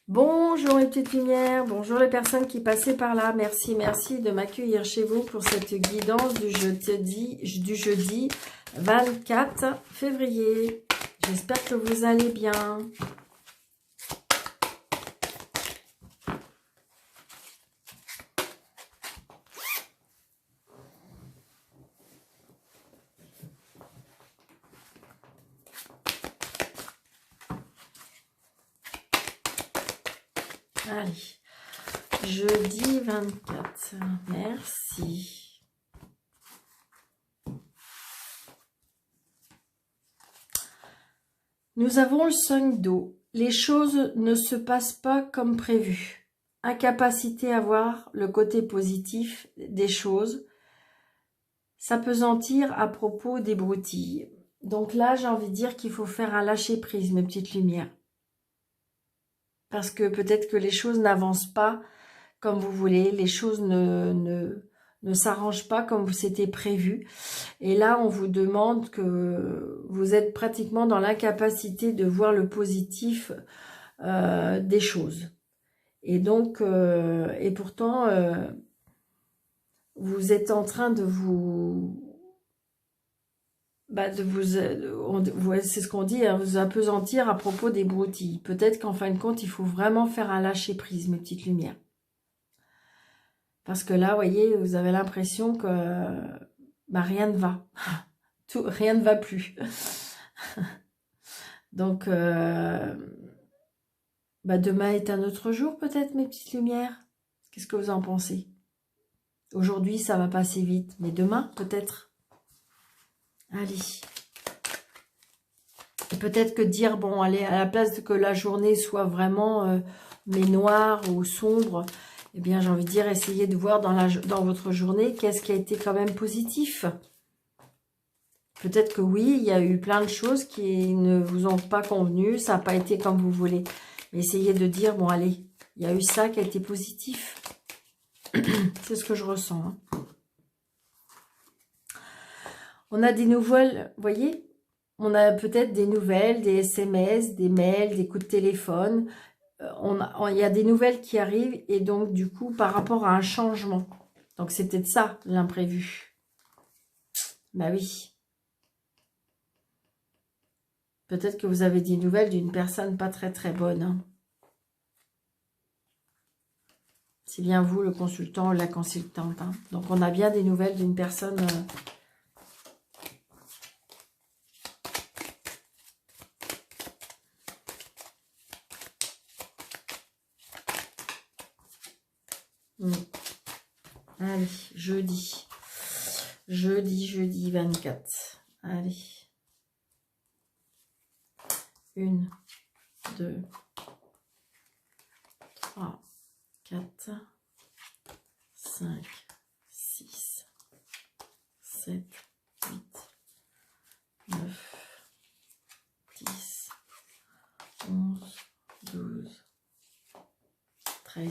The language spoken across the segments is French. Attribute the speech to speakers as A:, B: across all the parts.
A: Bonjour les petites lumières, bonjour les personnes qui passaient par là. Merci, merci de m'accueillir chez vous pour cette guidance du jeudi 24 février. J'espère que vous allez bien. Allez, jeudi 24, merci. Nous avons le 5 d'eau. Les choses ne se passent pas comme prévu. Incapacité à voir le côté positif des choses. S'apesantir à propos des broutilles. Donc là, j'ai envie de dire qu'il faut faire un lâcher-prise, mes petites lumières. Parce que peut-être que les choses n'avancent pas comme vous voulez, les choses ne s'arrangent pas comme c'était prévu. Et là, on vous demande que vous êtes pratiquement dans l'incapacité de voir le positif des choses. Et donc, et pourtant, vous êtes en train de vous... c'est ce qu'on dit, hein, vous apesantir à propos des broutilles. Peut-être qu'en fin de compte, il faut vraiment faire un lâcher-prise, mes petites lumières. Parce que là, vous voyez, vous avez l'impression que rien ne va. Rien ne va plus. Donc, demain est un autre jour peut-être, mes petites lumières. Qu'est-ce que vous en pensez? Aujourd'hui, ça va passer vite, mais demain, peut-être. Allez. Et peut-être que dire, bon, allez, à la place que la journée soit vraiment mais noire ou sombre, eh bien, j'ai envie de dire, essayez de voir dans votre journée qu'est-ce qui a été quand même positif. Peut-être que oui, il y a eu plein de choses qui ne vous ont pas convenu, ça n'a pas été comme vous voulez. Mais essayez de dire, bon, allez, il y a eu ça qui a été positif. C'est ce que je ressens. Hein. On a des nouvelles, vous voyez, on a peut-être des nouvelles, des SMS, des mails, des coups de téléphone. Il y a des nouvelles qui arrivent et donc du coup par rapport à un changement. Donc c'est peut-être ça l'imprévu. Bah oui. Peut-être que vous avez des nouvelles d'une personne pas très très bonne. Hein. C'est bien vous le consultant ou la consultante. Hein. Donc on a bien des nouvelles d'une personne... Allez, jeudi. Jeudi 24. Allez. 1, 2, 3, 4, 5, 6, 7, 8, 9, 10, 11, 12, 13.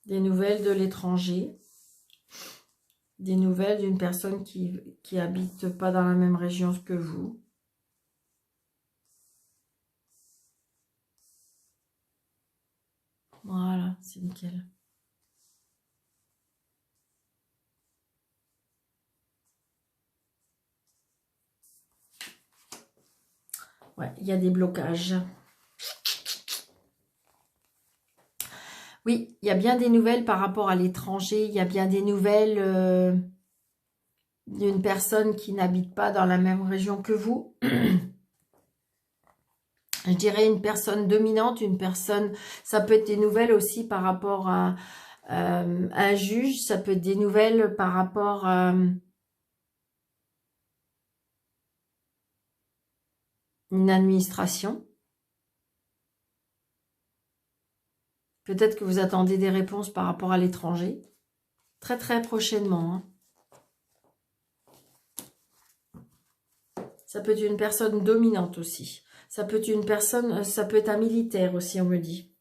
A: Des nouvelles de l'étranger. Des nouvelles d'une personne qui habite pas dans la même région que vous. Voilà, c'est nickel. Ouais, il y a des blocages. Oui, il y a bien des nouvelles par rapport à l'étranger. Il y a bien des nouvelles d'une personne qui n'habite pas dans la même région que vous. Je dirais une personne dominante, une personne... Ça peut être des nouvelles aussi par rapport à un juge. Ça peut être des nouvelles par rapport à une administration. Peut-être que vous attendez des réponses par rapport à l'étranger. Très très prochainement. Hein. Ça peut être une personne dominante aussi. Ça peut être une personne, ça peut être un militaire aussi, on me dit.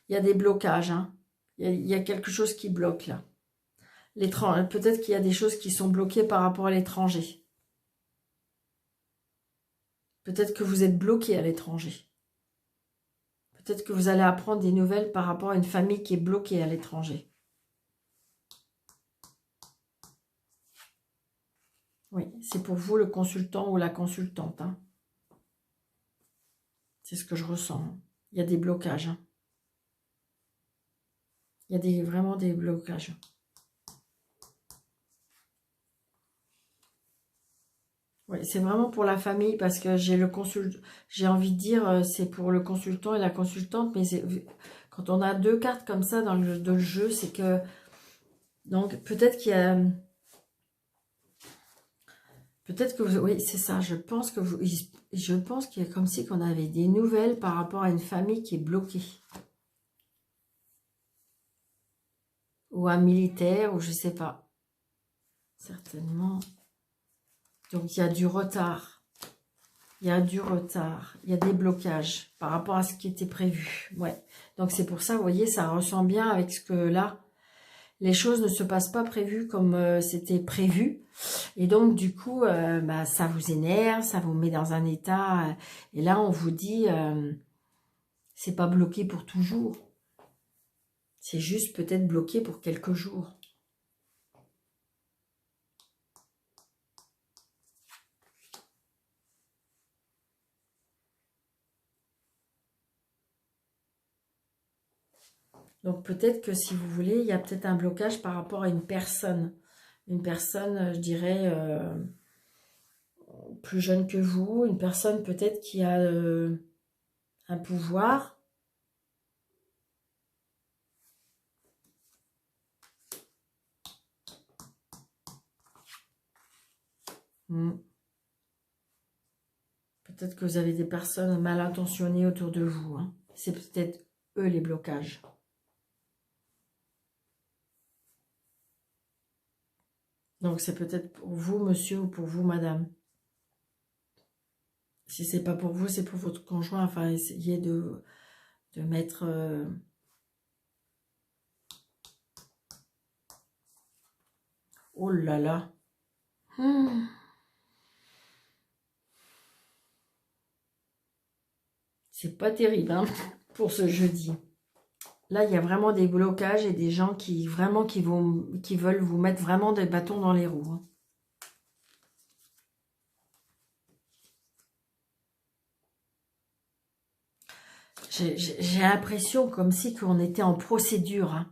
A: Il y a des blocages. Hein. Il y a quelque chose qui bloque là. Peut-être qu'il y a des choses qui sont bloquées par rapport à l'étranger. Peut-être que vous êtes bloqué à l'étranger. Peut-être que vous allez apprendre des nouvelles par rapport à une famille qui est bloquée à l'étranger. Oui, c'est pour vous le consultant ou la consultante. Hein. C'est ce que je ressens. Hein. Il y a des blocages. Hein. Il y a vraiment des blocages. Oui, c'est vraiment pour la famille parce que j'ai envie de dire c'est pour le consultant et la consultante, mais quand on a deux cartes comme ça dans le jeu, c'est que donc peut-être qu'il y a oui, c'est ça, je pense qu'il y a comme si qu'on avait des nouvelles par rapport à une famille qui est bloquée. Ou un militaire, ou je sais pas. Certainement. Donc, il y a du retard. Il y a du retard. Il y a des blocages par rapport à ce qui était prévu. Ouais. Donc, c'est pour ça, vous voyez, ça ressent bien avec ce que là, les choses ne se passent pas prévues comme c'était prévu. Et donc, du coup, bah, ça vous énerve, ça vous met dans un état. Et là, on vous dit, c'est pas bloqué pour toujours. C'est juste peut-être bloqué pour quelques jours. Donc peut-être que si vous voulez, il y a peut-être un blocage par rapport à une personne. Une personne, je dirais, plus jeune que vous. Une personne peut-être qui a un pouvoir. Peut-être que vous avez des personnes mal intentionnées autour de vous. Hein. C'est peut-être eux les blocages. Donc c'est peut-être pour vous, monsieur, ou pour vous, madame. Si c'est pas pour vous, c'est pour votre conjoint. Enfin, essayez de mettre... Oh là là. C'est pas terrible hein, pour ce jeudi. Là, il y a vraiment des blocages et des gens qui veulent vous mettre vraiment des bâtons dans les roues. Hein. J'ai l'impression comme si on était en procédure. Hein.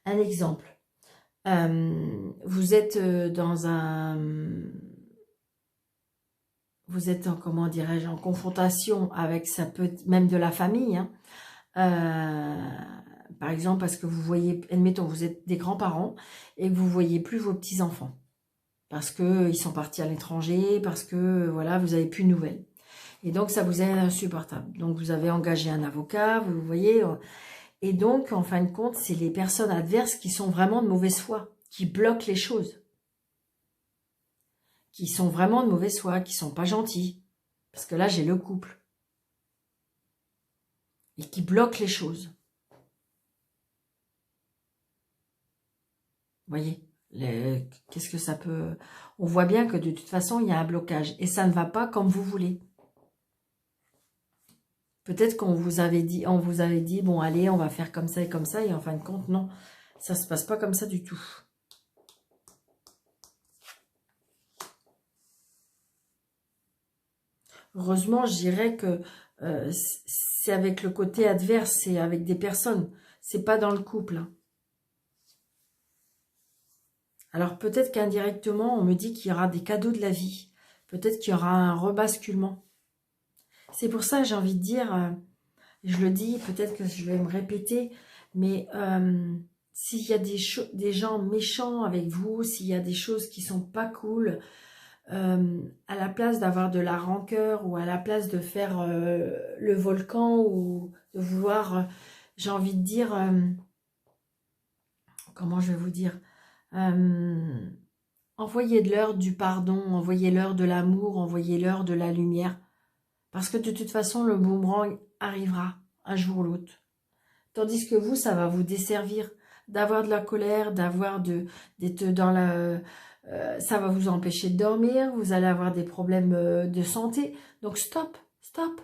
A: Un exemple. Vous êtes dans un... Vous êtes, comment dirais-je, en confrontation avec, ça peut même de la famille. Hein. Par exemple, parce que vous voyez, admettons, vous êtes des grands-parents et que vous ne voyez plus vos petits-enfants. Parce qu'ils sont partis à l'étranger, parce que, voilà, vous n'avez plus de nouvelles. Et donc, ça vous est insupportable. Donc, vous avez engagé un avocat, vous voyez. Et donc, en fin de compte, c'est les personnes adverses qui sont vraiment de mauvaise foi, qui bloquent les choses. Qui sont vraiment de mauvaise foi, qui sont pas gentils. Parce que là, j'ai le couple. Et qui bloquent les choses. Vous voyez, qu'est-ce que ça peut... On voit bien que de toute façon, il y a un blocage. Et ça ne va pas comme vous voulez. Peut-être qu'on vous avait dit, bon, allez, on va faire comme ça, et en fin de compte, non. Ça ne se passe pas comme ça du tout. Heureusement, je dirais que c'est avec le côté adverse, c'est avec des personnes. C'est pas dans le couple. Hein. Alors peut-être qu'indirectement, on me dit qu'il y aura des cadeaux de la vie. Peut-être qu'il y aura un rebasculement. C'est pour ça, j'ai envie de dire, je le dis, peut-être que je vais me répéter, mais s'il y a des gens méchants avec vous, s'il y a des choses qui sont pas cool, à la place d'avoir de la rancœur ou à la place de faire le volcan ou de vouloir, j'ai envie de dire, comment je vais vous dire, envoyez-leur du pardon, envoyez-leur de l'amour, envoyez-leur de la lumière. Parce que de toute façon, le boomerang arrivera un jour ou l'autre. Tandis que vous, ça va vous desservir d'avoir de la colère, d'être dans la... ça va vous empêcher de dormir, vous allez avoir des problèmes de santé. Donc stop, stop.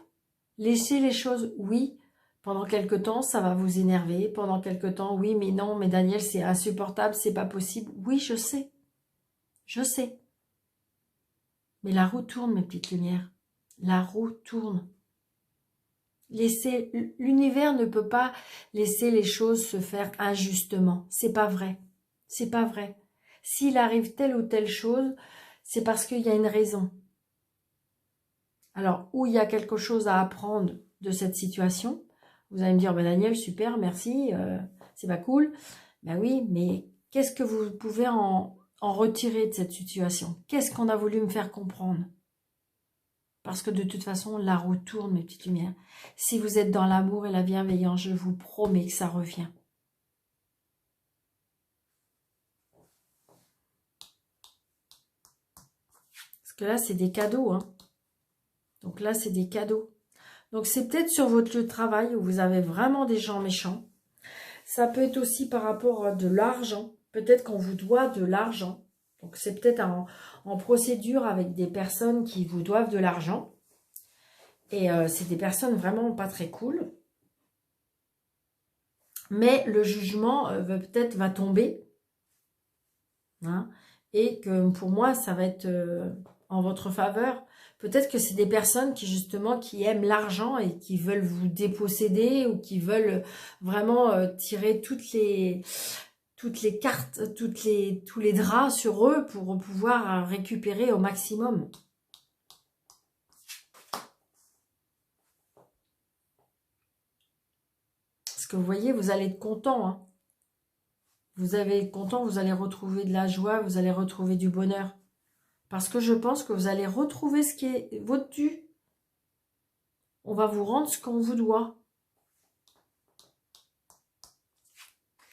A: Laissez les choses, oui, pendant quelque temps, ça va vous énerver. Pendant quelque temps, oui, mais non, mais Daniel, c'est insupportable, c'est pas possible. Oui, je sais, je sais. Mais la roue tourne, mes petites lumières. La roue tourne. L'univers ne peut pas laisser les choses se faire injustement. C'est pas vrai. C'est pas vrai. S'il arrive telle ou telle chose, c'est parce qu'il y a une raison. Alors, où il y a quelque chose à apprendre de cette situation, vous allez me dire, ben Daniel, super, merci, c'est pas cool. Ben oui, mais qu'est-ce que vous pouvez en retirer de cette situation? Qu'est-ce qu'on a voulu me faire comprendre? Parce que de toute façon, la roue tourne, mes petites lumières. Si vous êtes dans l'amour et la bienveillance, je vous promets que ça revient. Parce que là, c'est des cadeaux. Hein. Donc là, c'est des cadeaux. Donc c'est peut-être sur votre lieu de travail où vous avez vraiment des gens méchants. Ça peut être aussi par rapport à de l'argent. Peut-être qu'on vous doit de l'argent. Donc c'est peut-être en procédure avec des personnes qui vous doivent de l'argent. Et c'est des personnes vraiment pas très cool. Mais le jugement peut-être va tomber. Hein, et que pour moi, ça va être en votre faveur. Peut-être que c'est des personnes qui justement qui aiment l'argent et qui veulent vous déposséder ou qui veulent vraiment tirer toutes les cartes, tous les draps sur eux pour pouvoir récupérer au maximum. Parce que vous voyez, vous allez être content. Hein. Vous allez être content, vous allez retrouver de la joie, vous allez retrouver du bonheur. Parce que je pense que vous allez retrouver ce qui est votre dû. On va vous rendre ce qu'on vous doit.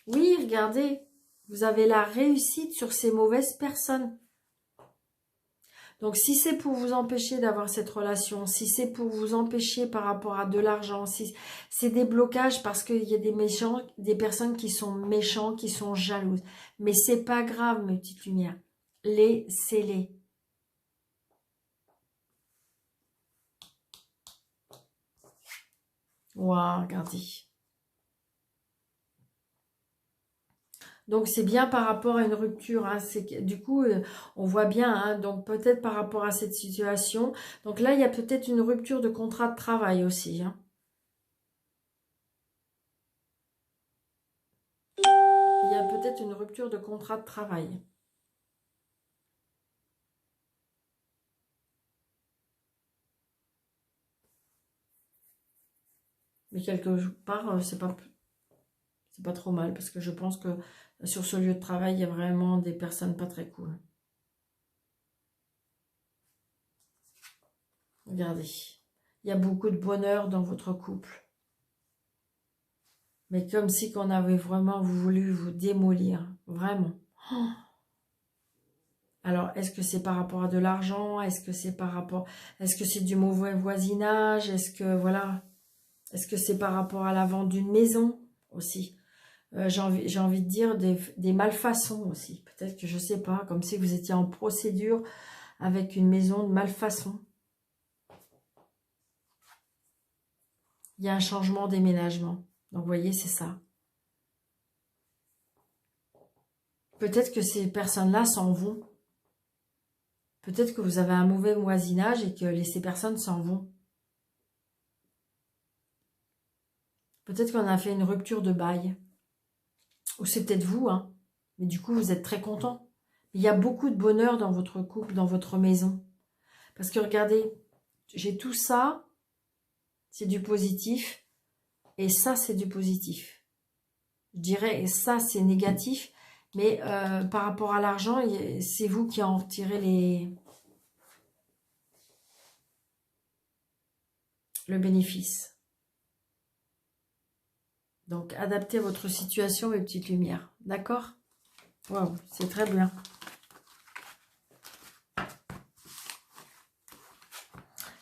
A: Oui, regardez, vous avez la réussite sur ces mauvaises personnes. Donc, si c'est pour vous empêcher d'avoir cette relation, si c'est pour vous empêcher par rapport à de l'argent, si c'est des blocages parce qu'il y a des méchants, des personnes qui sont méchants, qui sont jalouses. Mais c'est pas grave, mes petites lumières. Laissez-les. Waouh, regardez. Donc, c'est bien par rapport à une rupture. Hein. Du coup, on voit bien. Hein, donc, peut-être par rapport à cette situation. Donc là, il y a peut-être une rupture de contrat de travail aussi. Hein. Il y a peut-être une rupture de contrat de travail. Mais quelque part, c'est pas trop mal. Parce que je pense que sur ce lieu de travail, il y a vraiment des personnes pas très cool. Regardez. Il y a beaucoup de bonheur dans votre couple. Mais comme si qu'on avait vraiment voulu vous démolir. Vraiment. Oh. Alors, est-ce que c'est par rapport à de l'argent? Est-ce que c'est par rapport... Est-ce que c'est du mauvais voisinage? Est-ce que, voilà... Est-ce que c'est par rapport à la vente d'une maison aussi? J'ai envie de dire des malfaçons aussi. Peut-être que je sais pas, comme si vous étiez en procédure avec une maison de malfaçon. Il y a un changement d'aménagement. Donc, vous voyez, c'est ça. Peut-être que ces personnes-là s'en vont. Peut-être que vous avez un mauvais voisinage et que ces personnes s'en vont. Peut-être qu'on a fait une rupture de bail. Ou c'est peut-être vous, hein. Mais du coup, vous êtes très content. Il y a beaucoup de bonheur dans votre couple, dans votre maison. Parce que regardez, j'ai tout ça, c'est du positif. Et ça, c'est du positif. Je dirais, et ça, c'est négatif. Mais par rapport à l'argent, c'est vous qui en retirez le bénéfice. Donc, adaptez votre situation, mes petites lumières. D'accord? Waouh, c'est très bien.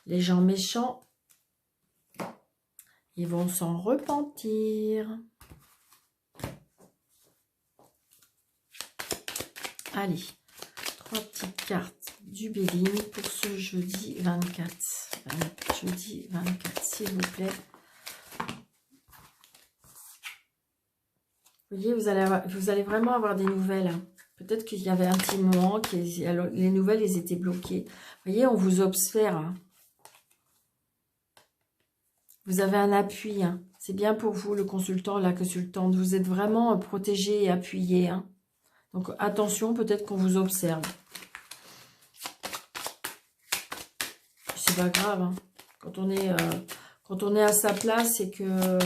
A: Les gens méchants, Ils vont s'en repentir. Allez, 3 petites cartes du Béline pour ce jeudi 24. Jeudi 24, s'il vous plaît. Vous voyez, vous allez vraiment avoir des nouvelles. Peut-être qu'il y avait un petit moment, les nouvelles, elles étaient bloquées. Vous voyez, on vous observe. Hein. Vous avez un appui. Hein. C'est bien pour vous, le consultant, la consultante. Vous êtes vraiment protégé et appuyé. Hein. Donc, attention, peut-être qu'on vous observe. C'est pas grave. Hein. Quand on est à sa place, c'est que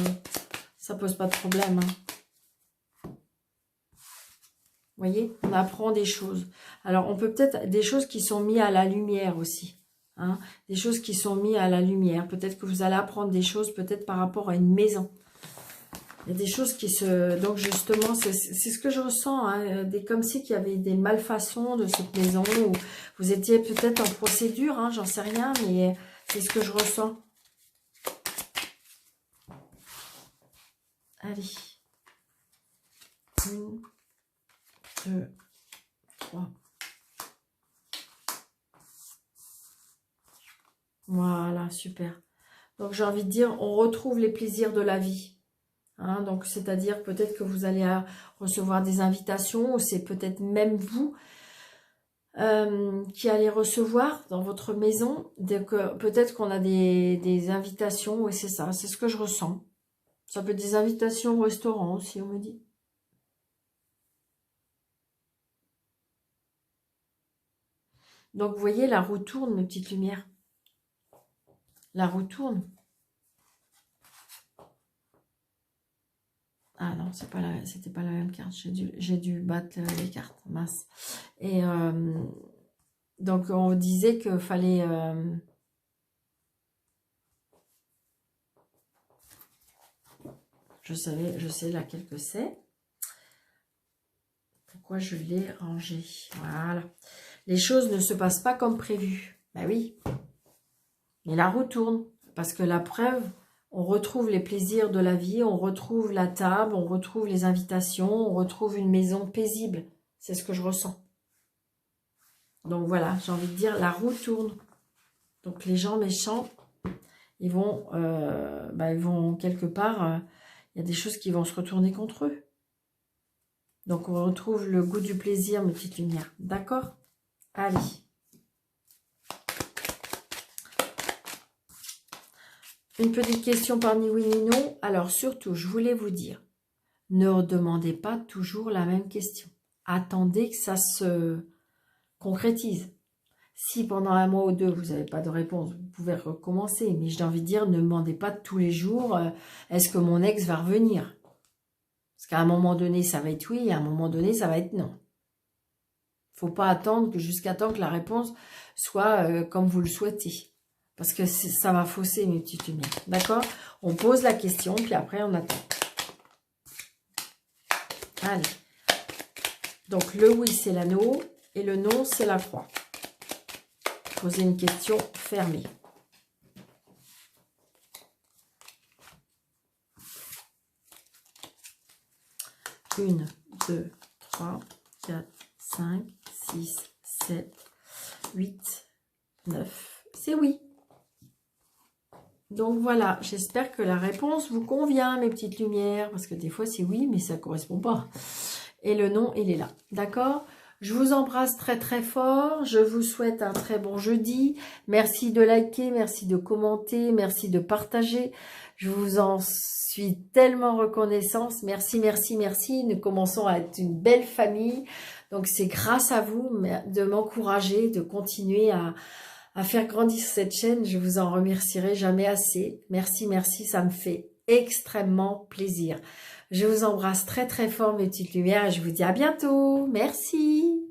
A: ça pose pas de problème. Hein. Vous voyez, on apprend des choses. Alors, on peut peut-être des choses qui sont mises à la lumière aussi. Hein, des choses qui sont mises à la lumière. Peut-être que vous allez apprendre des choses peut-être par rapport à une maison. Il y a des choses qui se... Donc, justement, c'est ce que je ressens. Hein, comme si qu'il y avait des malfaçons de cette maison. Où vous étiez peut-être en procédure. Hein, j'en sais rien, mais c'est ce que je ressens. Allez. 1, 2, 3. Voilà, super. Donc, j'ai envie de dire, on retrouve les plaisirs de la vie. Hein, donc, c'est-à-dire, peut-être que vous allez recevoir des invitations, ou c'est peut-être même vous qui allez recevoir dans votre maison. Peut-être qu'on a des invitations, oui, c'est ça, c'est ce que je ressens. Ça peut être des invitations au restaurant aussi, on me dit. Donc, vous voyez, la roue tourne, mes petites lumières. La roue tourne. Ah non, c'était pas la même carte. J'ai dû battre les cartes. Mince. Et donc, on disait qu'il fallait... je sais laquelle que c'est. Pourquoi je l'ai rangé? Voilà. Les choses ne se passent pas comme prévu. Ben oui. Mais la roue tourne. Parce que la preuve, on retrouve les plaisirs de la vie, on retrouve la table, on retrouve les invitations, on retrouve une maison paisible. C'est ce que je ressens. Donc voilà, j'ai envie de dire, la roue tourne. Donc les gens méchants, ils vont quelque part, il y a des choses qui vont se retourner contre eux. Donc on retrouve le goût du plaisir, mes petites lumières. D'accord? Allez. Une petite question parmi oui et non. Alors surtout, je voulais vous dire, ne demandez pas toujours la même question. Attendez que ça se concrétise. Si pendant un mois ou deux, vous n'avez pas de réponse, vous pouvez recommencer. Mais j'ai envie de dire, ne demandez pas tous les jours, est-ce que mon ex va revenir? Parce qu'à un moment donné, ça va être oui, et à un moment donné, ça va être non. Il ne faut pas attendre jusqu'à temps que la réponse soit comme vous le souhaitez. Parce que ça va fausser mes petites lumières. D'accord? On pose la question, puis après on attend. Allez. Donc le oui, c'est l'anneau. Et le non, c'est la croix. Posez une question fermée. Une, 2, 3, 4, 5, 6, 7, 8, 9. C'est oui. Donc voilà, j'espère que la réponse vous convient, mes petites lumières, parce que des fois c'est oui, mais ça ne correspond pas. Et le non, il est là, d'accord? Je vous embrasse très très fort, je vous souhaite un très bon jeudi. Merci de liker, merci de commenter, merci de partager. Je vous en suis tellement reconnaissante. Merci, merci, merci. Nous commençons à être une belle famille. Donc c'est grâce à vous de m'encourager, de continuer à faire grandir cette chaîne. Je vous en remercierai jamais assez. Merci, merci, ça me fait extrêmement plaisir. Je vous embrasse très très fort mes petites lumières et je vous dis à bientôt. Merci.